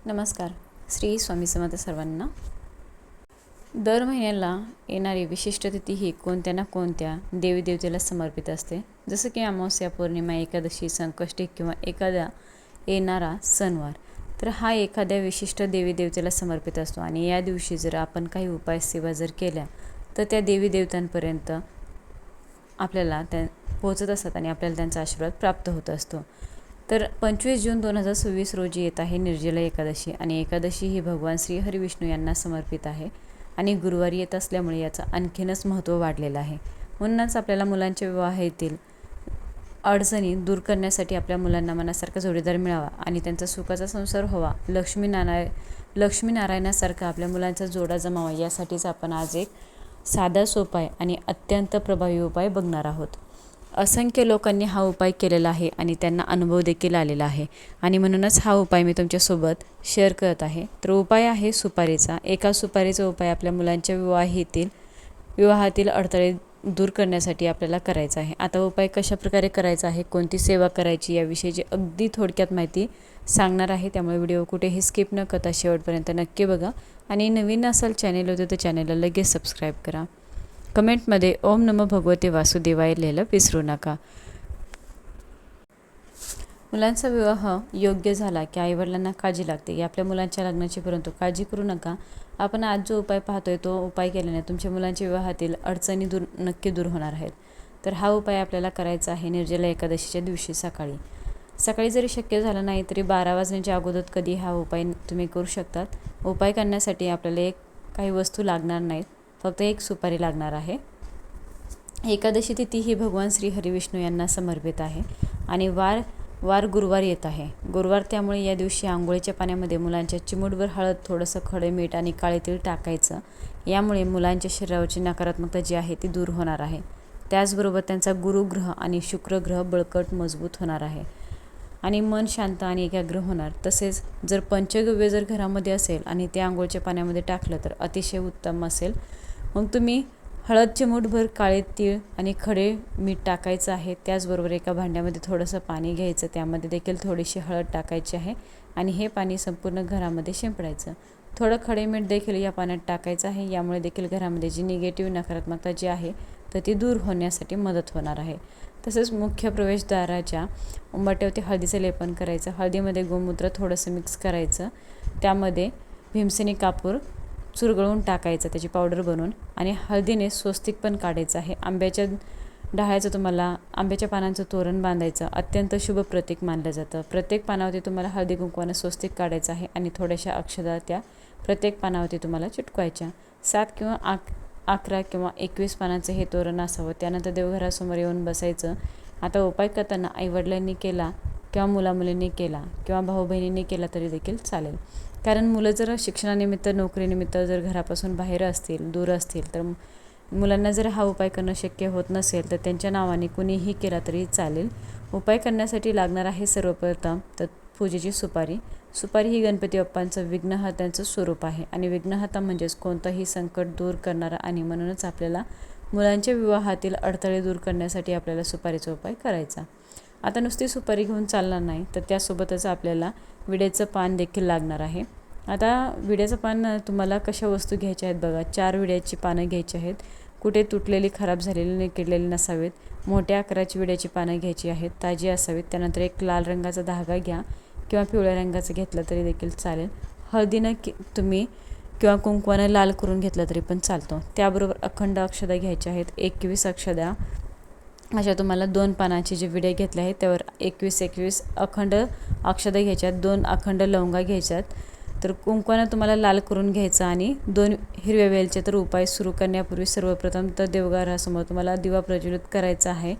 नमस्कार. श्री स्वामी समर्थ सर्वांना. दर महिन्याला येणारी विशिष्ट तिथी ही कोणत्या ना कोणत्या देवी देवतेला समर्पित असते. जसं की अमावस्या, पौर्णिमा, एकादशी, संकष्टी किंवा एखादा येणारा सणवार. तर हा एखाद्या विशिष्ट देवी देवतेला समर्पित असतो आणि या दिवशी जर आपण काही उपाय सेवा जर केल्या तर त्या देवी देवतांपर्यंत आपल्याला त्या पोहोचत असतात आणि आपल्याला त्यांचा आशीर्वाद प्राप्त होत असतो. तर 25 जून 2026 रोजी येत आहे निर्जला एकादशी आणि एकादशी ही भगवान श्री हरिविष्णू यांना समर्पित आहे आणि गुरुवारी येत असल्यामुळे याचं आणखीनच महत्त्व वाढलेलं आहे. म्हणूनच आपल्याला मुलांच्या विवाहातील अडचणी दूर करण्यासाठी आपल्या मुलांना मनासारखा जोडीदार मिळावा आणि त्यांचा सुखाचा संसार व्हावा, लक्ष्मीनारायणासारखा आपल्या मुलांचा जोडा जमावा यासाठीच आपण आज एक साधा सोपा आणि अत्यंत प्रभावी उपाय बघणार आहोत. असंख्य लोकांनी हा उपाय केलेला आहे आणि त्यांना अनुभव देखील आलेला आहे आणि म्हणूनच हा उपाय मी तुमच्यासोबत शेअर करत आहे. तर उपाय आहे सुपारीचा. एका सुपारीचा उपाय आपल्या मुलांच्या विवाहातील अडथळे दूर करण्यासाठी आपल्याला करायचा आहे. आता उपाय कशाप्रकारे करायचा आहे, कोणती सेवा करायची याविषयीची अगदी थोडक्यात माहिती सांगणार आहे. त्यामुळे व्हिडिओ कुठेही स्किप न करता शेवटपर्यंत नक्की बघा आणि नवीन असाल चॅनेल होते तर चॅनेलला लगेच सबस्क्राईब करा. कमेंटमध्ये ओम नमो भगवते वासुदेवाय लिहायला विसरू नका. मुलांचा विवाह योग्य झाला की आईवडिलांना काळजी लागते आपल्या मुलांच्या लग्नाची, परंतु काळजी करू नका. आपण आज जो उपाय पाहतोय तो उपाय केल्याने तुमच्या मुलांच्या विवाहातील अडचणी नक्की दूर होणार आहेत. तर हा उपाय आपल्याला करायचा आहे निर्जला एकादशीच्या दिवशी सकाळी जरी शक्य झालं नाही तरी 12 वाजण्याच्या अगोदर कधी हा उपाय तुम्ही करू शकतात. उपाय करण्यासाठी आपल्याला काही वस्तू लागणार नाहीत, फक्त एक सुपारी लागणार आहे. एकादशी तिथी ही भगवान श्री हरिविष्णू यांना समर्पित आहे आणि वार गुरुवार येत आहे. गुरुवार त्यामुळे या दिवशी आंघोळीच्या पाण्यामध्ये मुलांच्या चिमूटभर हळद, थोडंसं खडे मीठ आणि काळे तीळ टाकायचं. यामुळे मुलांच्या शरीरावरची नकारात्मकता जी आहे ती दूर होणार आहे. त्याचबरोबर त्यांचा गुरुग्रह आणि शुक्रग्रह बळकट मजबूत होणार आहे आणि मन शांत आणि एकाग्र होणार. तसेच जर पंचगव्य जर घरामध्ये असेल आणि ते आंघोळच्या पाण्यामध्ये टाकलं तर अतिशय उत्तम असेल. मग तुम्ही हळद चिमूटभर, काळे तीळ आणि खडे मीठ टाकायचं आहे. त्याचबरोबर एका भांड्यामध्ये थोडंसं पाणी घ्यायचं, त्यामध्ये देखील थोडीशी हळद टाकायची आहे आणि हे पाणी संपूर्ण घरामध्ये शिंपडायचं. थोडं खडे मीठ देखील या पाण्यात टाकायचं आहे. यामुळे देखील घरामध्ये जी निगेटिव्ह नकारात्मकता जी आहे तर ती दूर होण्यासाठी मदत होणार आहे. तसेच मुख्य प्रवेशद्वाराच्या उंबरठ्यावरती हळदीचं लेपन करायचं. हळदीमध्ये गोमूत्र थोडंसं मिक्स करायचं, त्यामध्ये भीमसेनी कापूर चुरगळून टाकायचं त्याची पावडर बनवून आणि हळदीने स्वस्तिक पण काढायचं आहे. आंब्याच्या पानांचं तोरण बांधायचं अत्यंत शुभ प्रतीक मानलं जातं. प्रत्येक पानावरती तुम्हाला हळदी कुंकवानं स्वस्तिक काढायचं आहे आणि थोड्याशा अक्षता त्या प्रत्येक पानावरती तुम्हाला चिटकवायच्या. 7 किंवा 11 किंवा 21 पानांचं हे तोरण असावं. त्यानंतर देवघरासमोर येऊन बसायचं. आता उपाय करताना आईवडिलांनी केला किंवा मुलामुलींनी केला किंवा भाऊ बहिणींनी केला तरी देखील चालेल. कारण मुलं जर शिक्षणानिमित्त, नोकरीनिमित्त जर घरापासून बाहेर असतील, दूर असतील, तर मुलांना जर हा उपाय करणं शक्य होत नसेल तर त्यांच्या नावाने कुणीही केला तरी चालेल. उपाय करण्यासाठी लागणार आहे सर्वप्रथम तर पूजेची सुपारी. सुपारी ही गणपती बाप्पांचं विघ्नहर्त्यांचं स्वरूप आहे आणि विघ्नहर्ता म्हणजेच कोणतंही संकट दूर करणारा आणि म्हणूनच आपल्याला मुलांच्या विवाहातील अडथळे दूर करण्यासाठी आपल्याला सुपारीचा उपाय करायचा. आता नुसती सुपारी घेऊन चालणार नाही तर त्यासोबतच आपल्याला विड्याचं पान देखील लागणार आहे. आता विड्याचं पान तुम्हाला कशा वस्तू घ्यायच्या आहेत बघा. 4 विड्याची पानं घ्यायची आहेत. कुठे तुटलेली, खराब झालेली, किडलेली नसावेत. मोठ्या आकाराची विड्याची पानं घ्यायची आहेत, ताजी असावीत. त्यानंतर एक लाल रंगाचा धागा घ्या किंवा पिवळ्या रंगाचं घेतलं तरी देखील चालेल. हळदीनं तुम्ही किंवा कुंकवानं लाल करून घेतलं तरी पण चालतो. त्याबरोबर अखंड अक्षदा घ्यायच्या आहेत. 21 अक्षदा अशा तुम्हाला 2 पानाचे जे विडे घेतले आहेत त्यावर 21 अखंड अक्षदा घ्यायच्यात. 2 अखंड लवंगा घ्यायच्यात. तर कुंकवानं तुम्हाला लाल करून घ्यायचं आणि 2 हिरव्या वेलचे. तर उपाय सुरू करण्यापूर्वी सर्वप्रथम तर देवघरासमोर तुम्हाला दिवा प्रज्वलित करायचा आहे.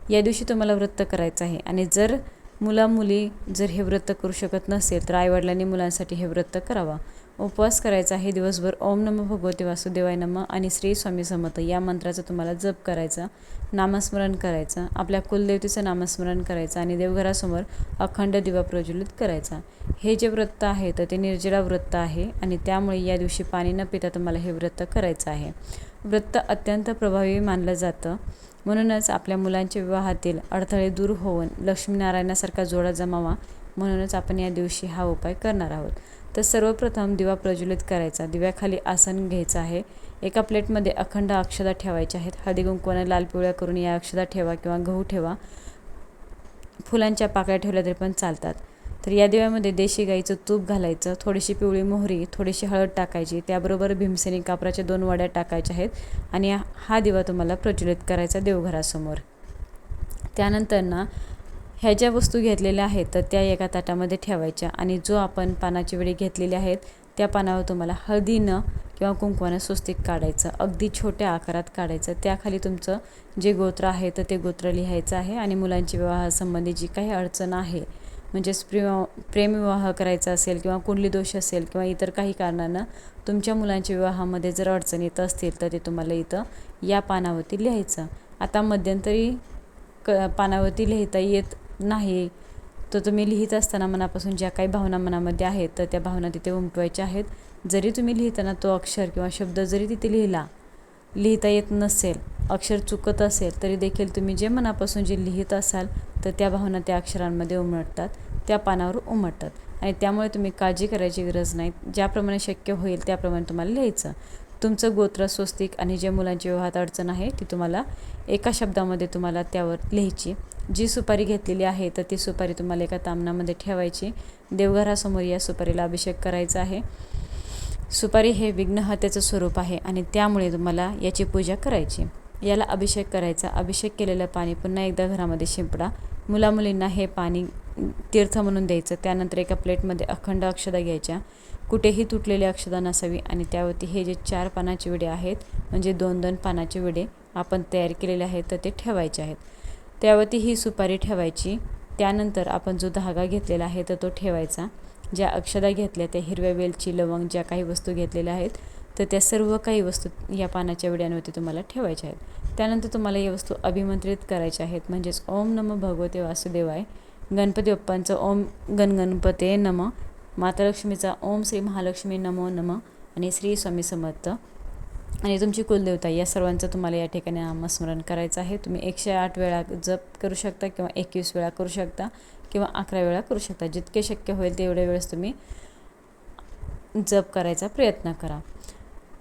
या दिवशी तुम्हाला व्रत करायचं आहे आणि जर मुली जर हे व्रत करू शकत नसेल तर आईवडिलांनी मुलांसाठी हे व्रत करावा. उपवास करायचा आहे दिवसभर. ओम नमो भगवते वासुदेवाय नमः आणि श्री स्वामी समर्थ या मंत्राचं तुम्हाला जप करायचा, नामस्मरण करायचं, आपल्या कुलदेवतेचं नामस्मरण करायचं आणि देवघरासमोर अखंड दिवा प्रज्वलित करायचा. हे जे व्रत आहे तर ते निर्जला व्रत आहे आणि त्यामुळे या दिवशी पाणी न पिता तुम्हाला हे व्रत करायचं आहे. व्रत अत्यंत प्रभावी मानलं जातं. म्हणूनच आपल्या मुलांच्या विवाहातील अडथळे दूर होऊन लक्ष्मीनारायणासारखा जोडा जमावा म्हणूनच आपण या दिवशी हा उपाय करणार आहोत. तर सर्वप्रथम दिवा प्रज्वलित करायचा. दिव्याखाली आसन घ्यायचं आहे. एका प्लेटमध्ये अखंड अक्षता ठेवायच्या आहेत. हळदी कुंकवाने लाल पिवळ्या करून या अक्षता ठेवा किंवा गहू ठेवा. फुलांच्या पाकळ्या ठेवल्या तरी पण चालतात. तर या दिव्यामध्ये देशी गाईचं तूप घालायचं, थोडीशी पिवळी मोहरी, थोडीशी हळद टाकायची, त्याबरोबर भीमसेनी कापराच्या 2 वड्या टाकायच्या आहेत आणि हा दिवा तुम्हाला प्रज्वलित करायचा देवघरासमोर. त्यानंतर ना ह्या ज्या वस्तू घेतलेल्या आहेत तर त्या एका ताटामध्ये ठेवायच्या आणि जो आपण पानाची विडी घेतलेली आहेत त्या पानावर तुम्हाला हळदीनं किंवा कुंकवानं स्वस्तिक काढायचं. अगदी छोट्या आकारात काढायचं. त्याखाली तुमचं जे गोत्र आहे तर ते गोत्र लिहायचं आहे आणि मुलांची विवाहासंबंधी जी काही अडचण आहे, म्हणजेच प्रेमविवाह करायचा असेल किंवा कुंडली दोष असेल किंवा इतर काही कारणानं तुमच्या मुलांच्या विवाहामध्ये जर अडचण येत असतील तर ते तुम्हाला इथं या पानावरती लिहायचं. आता मध्यंतरी पानावरती लिहिता येत नाही तर तुम्ही लिहित असताना मनापासून ज्या काही भावना मनामध्ये आहेत तर त्या भावना तिथे उमटवायच्या आहेत. जरी तुम्ही लिहिताना तो अक्षर किंवा शब्द जरी तिथे लिहिता येत नसेल, अक्षर चुकत असेल, तरी देखील तुम्ही जे मनापासून जे लिहित असाल तर त्या भावना त्या अक्षरांमध्ये उमटतात, त्या पानावर उमटतात आणि त्यामुळे तुम्ही काळजी करायची गरज नाही. ज्याप्रमाणे शक्य होईल त्याप्रमाणे तुम्हाला लिहायचं. तुमचं गोत्र, स्वस्तिक आणि ज्या मुलांच्या विवाहात अडचण आहे ती तुम्हाला एका शब्दामध्ये तुम्हाला त्यावर लिहायची. जी सुपारी घेतलेली आहे तर ती सुपारी तुम्हाला एका तामणामध्ये ठेवायची. देवघरासमोर या सुपारीला अभिषेक करायचा आहे. सुपारी हे विघ्नहर्त्याचं स्वरूप आहे आणि त्यामुळे तुम्हाला याची पूजा करायची. याला अभिषेक करायचा. अभिषेक केलेलं पाणी पुन्हा एकदा घरामध्ये शिंपडा. मुलामुलींना हे पाणी तीर्थ म्हणून द्यायचं. त्यानंतर एका प्लेटमध्ये अखंड अक्षता घ्यायच्या. कुठेही तुटलेली अक्षता नसावी आणि त्यावरती हे जे 4 पानाचे विडे आहेत, म्हणजे 2-2 पानाचे विडे आपण तयार केलेले आहेत तर ते ठेवायचे आहेत. त्यावरती ही सुपारी ठेवायची. त्यानंतर आपण जो धागा घेतलेला आहे तर तो ठेवायचा. ज्या अक्षता घेतल्या त्या हिरव्या वेलची, लवंग, ज्या काही वस्तू घेतलेल्या आहेत तर त्या सर्व काही वस्तू या पानाच्या विड्यांवरती तुम्हाला ठेवायच्या आहेत. त्यानंतर तुम्हाला या वस्तू अभिमंत्रित करायच्या आहेत. म्हणजेच ओम नमो भगवते वासुदेवाय, गणपती बाप्पांचं ओम गणगणपते नमः, माता लक्ष्मीचा ओम श्री महालक्ष्मी नमो नमः आणि श्री स्वामी समर्थ आणि तुमची कुलदेवता या सर्वांचं तुम्हाला या ठिकाणी नामस्मरण करायचं आहे. तुम्ही 108 वेळा जप करू शकता किंवा 21 वेळा करू शकता किंवा 11 वेळा करू शकता. जितके शक्य होईल तेवढ्या वेळेस तुम्ही जप करायचा प्रयत्न करा.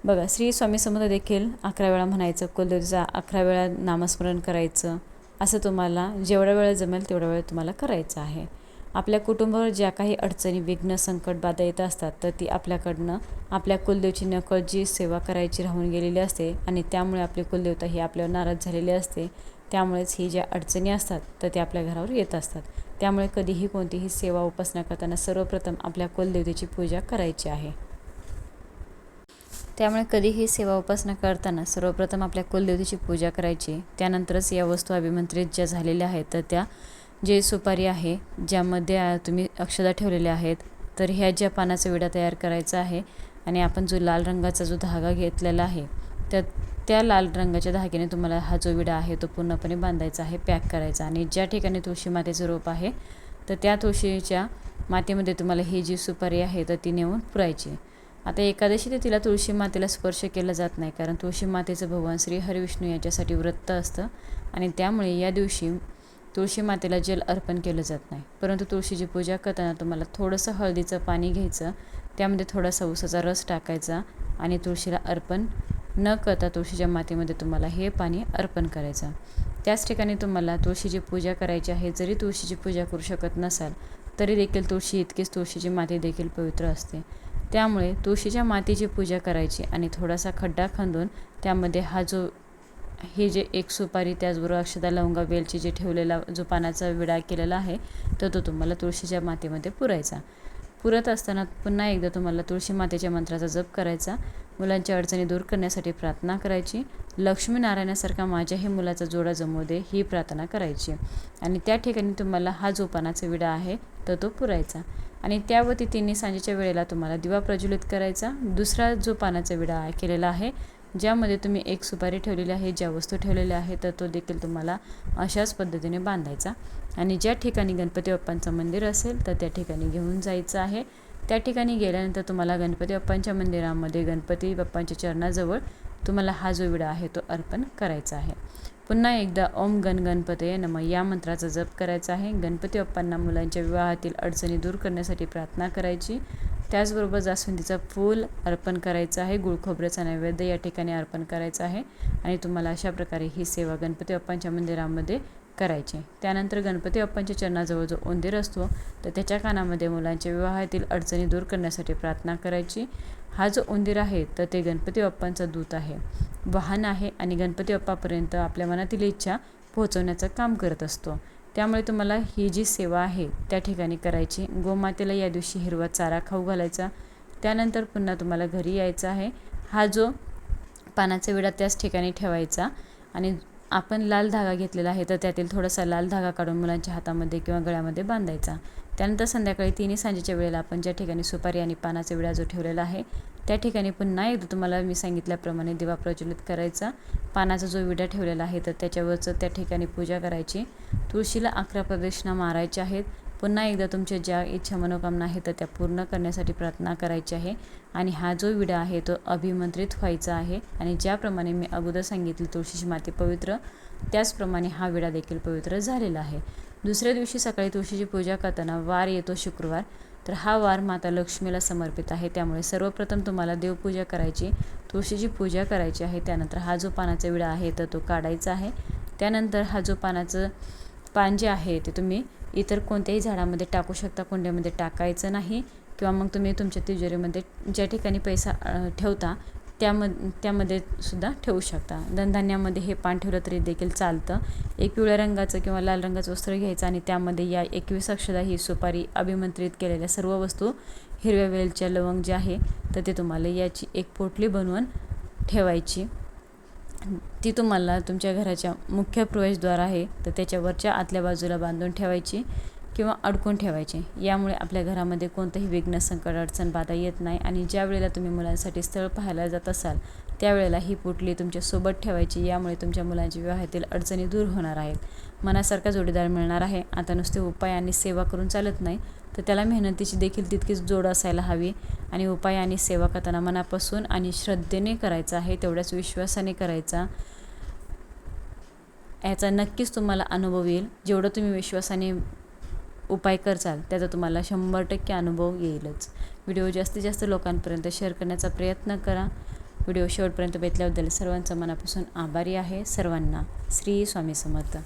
बघा, श्री स्वामी समर्थ देखील 11 वेळा म्हणायचं, कुलदेवतेचा 11 वेळा नामस्मरण करायचं. असं तुम्हाला जेवढ्या वेळा जमेल तेवढ्या वेळ तुम्हाला करायचं आहे. आपल्या कुटुंबावर ज्या काही अडचणी, विघ्न, संकट, बाधा येत असतात तर ती आपल्याकडनं आपल्या कुलदेवची नकळत जी सेवा करायची राहून गेलेली असते आणि त्यामुळे आपली कुलदेवता ही आपल्यावर नाराज झालेली असते. त्यामुळेच ही ज्या अडचणी असतात तर ते आपल्या घरावर येत असतात. त्यामुळे कधीही कोणतीही सेवा उपासना करताना सर्वप्रथम आपल्या कुलदेवतेची पूजा करायची आहे. त्यामुळे कधीही सेवा उपासना करताना सर्वप्रथम आपल्या कुलदेवतेची पूजा करायची. त्यानंतरच या वस्तू अभिमंत्रित ज्या झालेल्या आहेत तर त्या जे सुपारी आहे ज्यामध्ये तुम्ही अक्षता ठेवलेल्या आहेत तर ह्या ज्या पानाचा विडा तयार करायचा आहे आणि आपण जो लाल रंगाचा जो धागा घेतलेला आहे तर त्या लाल रंगाच्या धाग्याने तुम्हाला हा जो विडा आहे तो पूर्णपणे बांधायचा आहे, पॅक करायचा आणि ज्या ठिकाणी तुळशी मातेचं रोप आहे तर त्या तुळशीच्या मातेमध्ये तुम्हाला ही जी सुपारी आहे तर ती नेऊन पुरायची. आता एकादशी ते तिला तुळशी मातेला स्पर्श केला जात नाही, कारण तुळशी मातेचं भगवान श्री हरिविष्णू याच्यासाठी व्रत असतं आणि त्यामुळे या दिवशी तुळशी मातेला जल अर्पण केलं जात नाही. परंतु तुळशीची पूजा करताना तुम्हाला थोडंसं हळदीचं पाणी घ्यायचं, त्यामध्ये थोडासा उसाचा रस टाकायचा आणि तुळशीला अर्पण न करता तुळशीच्या मातेमध्ये तुम्हाला हे पाणी अर्पण करायचं. त्याच ठिकाणी तुम्हाला तुळशीची पूजा करायची आहे. जरी तुळशीची पूजा करू शकत नसाल तरी देखील तुळशी इतकीच तुळशीची माती देखील पवित्र असते. त्यामुळे तुळशीच्या मातीची पूजा करायची आणि थोडासा खड्डा खंदून त्यामध्ये हे जे एक सुपारी, त्याचबरोबर अक्षता, लवंगा, वेलची जे ठेवलेला जो पानाचा विडा केलेला आहे तर तो तुम्हाला तुळशीच्या मातीमध्ये पुरायचा. पुरत असताना पुन्हा एकदा तुम्हाला तुळशी मातेच्या मंत्राचा जप करायचा. मुलांच्या अडचणी दूर करण्यासाठी प्रार्थना करायची. लक्ष्मीनारायणासारखा माझ्याही मुलाचा जोडा जमू दे ही प्रार्थना करायची आणि त्या ठिकाणी तुम्हाला हा जो पानाचा विडा आहे तर तो पुरायचा आणि त्यावरती तिन्ही सांजेच्या वेळेला तुम्हाला दिवा प्रज्वलित करायचा. दुसरा जो पानाचा विडा केलेला आहे ज्यामध्ये तुम्ही एक सुपारी ठेवलेली आहे, ज्या वस्तू ठेवलेल्या आहेत तर तो देखील तुम्हाला अशाच पद्धतीने बांधायचा आणि ज्या ठिकाणी गणपती बाप्पांचं मंदिर असेल तर त्या ठिकाणी घेऊन जायचं आहे. त्या ठिकाणी गेल्यानंतर तुम्हाला गणपती बाप्पांच्या मंदिरामध्ये गणपती बाप्पांच्या चरणाजवळ तुम्हाला हा जो विडा आहे तो अर्पण करायचा आहे. पुन्हा एकदा ओम गण गणपतये नमः या मंत्राचा जप करायचा आहे. गणपती बाप्पांना मुलांच्या विवाहातील अडचणी दूर करण्यासाठी प्रार्थना करायची. त्याचबरोबर जास्वंदीचं फूल अर्पण करायचं आहे. गुळ खोबऱ्याचा नैवेद्य या ठिकाणी अर्पण करायचा आहे आणि तुम्हाला अशा प्रकारे ही सेवा गणपती बाप्पांच्या मंदिरामध्ये करायची. त्यानंतर गणपती बाप्पांच्या चरणाजवळ जो उंदीर असतो तर त्याच्या कानामध्ये मुलांच्या विवाहातील अडचणी दूर करण्यासाठी प्रार्थना करायची. हा जो उंदीर आहे तर ते गणपती बाप्पांचा दूत आहे, वाहन आहे आणि गणपती बाप्पापर्यंत आपल्या मनातील इच्छा पोहोचवण्याचं काम करत असतो. त्यामुळे तुम्हाला ही जी सेवा आहे त्या ठिकाणी करायची. गोमातेला या दिवशी हिरवा चारा खाऊ घालायचा. त्यानंतर पुन्हा तुम्हाला घरी यायचं आहे. हा जो पानाचा विडा त्याच ठिकाणी ठेवायचा आणि आपण लाल धागा घेतलेला आहे तर त्यातील थोडासा लाल धागा काढून मुलांच्या हातामध्ये किंवा गळ्यामध्ये बांधायचा. त्यानंतर संध्याकाळी 3 सांजेच्या वेळेला आपण ज्या ठिकाणी सुपारी आणि पानाचा विडा जो ठेवलेला आहे त्या ठिकाणी पुन्हा एकदा तुम्हाला मी सांगितल्याप्रमाणे दिवा प्रज्वलित करायचा. पानाचा जो विडा ठेवलेला आहे तर त्याच्यावरचं त्या ठिकाणी पूजा करायची. तुळशीला 11 प्रदक्षिणा मारायच्या आहेत. पुन्हा एकदा तुमच्या ज्या इच्छा मनोकामना आहेत तर त्या पूर्ण करण्यासाठी प्रार्थना करायची आहे. आणि हा जो विडा आहे तो अभिमंत्रित व्हायचा आहे आणि ज्याप्रमाणे मी अगोदर सांगितली तुळशीची माती पवित्र, त्याचप्रमाणे हा विडा देखील पवित्र झालेला आहे. दुसऱ्या दिवशी सकाळी तुळशीची पूजा करताना वार येतो शुक्रवार, तर हा वार माता लक्ष्मीला समर्पित आहे. त्यामुळे सर्वप्रथम तुम्हाला देवपूजा करायची, तुळशीची पूजा करायची आहे. त्यानंतर हा जो पानाचा विडा आहे तर तो काढायचा आहे. त्यानंतर हा जो पानाचं पान जे आहे ते तुम्ही इतर कोणत्याही झाडामध्ये टाकू शकता, कुंड्यामध्ये टाकायचं नाही किंवा मग तुम्ही तुमच्या तिजोरीमध्ये ज्या ठिकाणी पैसा ठेवता त्यामध्ये सुद्धा ठेवू शकता. धनधान्यामध्ये हे पान ठेवलं तरी देखील चालतं. एक पिवळ्या रंगाचं किंवा लाल रंगाचं वस्त्र घ्यायचं आणि त्यामध्ये या 21 अक्षदा ही सुपारी अभिमंत्रित केलेल्या सर्व वस्तू, हिरव्या वेलच्या लवंग जे आहे तर ते तुम्हाला याची एक पोटली बनवून ठेवायची. ती तुम्हाला तुमच्या घराच्या मुख्य प्रवेशद्वार आहे तर त्याच्यावरच्या आतल्या बाजूला बांधून ठेवायची किंवा अडकून ठेवायचे. यामुळे आपल्या घरामध्ये कोणतंही विघ्न, संकट, अडचण, बाधा येत नाही. आणि ज्या वेळेला तुम्ही मुलांसाठी स्थळ पाहायला जात असाल त्यावेळेला ही पोटली तुमच्यासोबत ठेवायची. यामुळे तुमच्या मुलांच्या विवाहातील अडचणी दूर होणार आहेत, मनासारखा जोडीदार मिळणार आहे. आता नुसते उपाय आणि सेवा करून चालत नाही तर त्याला मेहनतीची देखील तितकीच जोड असायला हवी. आणि उपाय आणि सेवा करताना मनापासून आणि श्रद्धेने करायचा आहे, तेवढ्याच विश्वासाने करायचा. याचा नक्कीच तुम्हाला अनुभव येईल. जेवढं तुम्ही विश्वासाने उपाय करचाल त्याचा तुम्हाला 100% अनुभव येईलच. व्हिडिओ जास्तीत जास्त लोकांपर्यंत शेअर करण्याचा प्रयत्न करा. व्हिडिओ शेवटपर्यंत बघितल्याबद्दल सर्वांचं मनापासून आभारी आहे. सर्वांना श्री स्वामी समर्थ.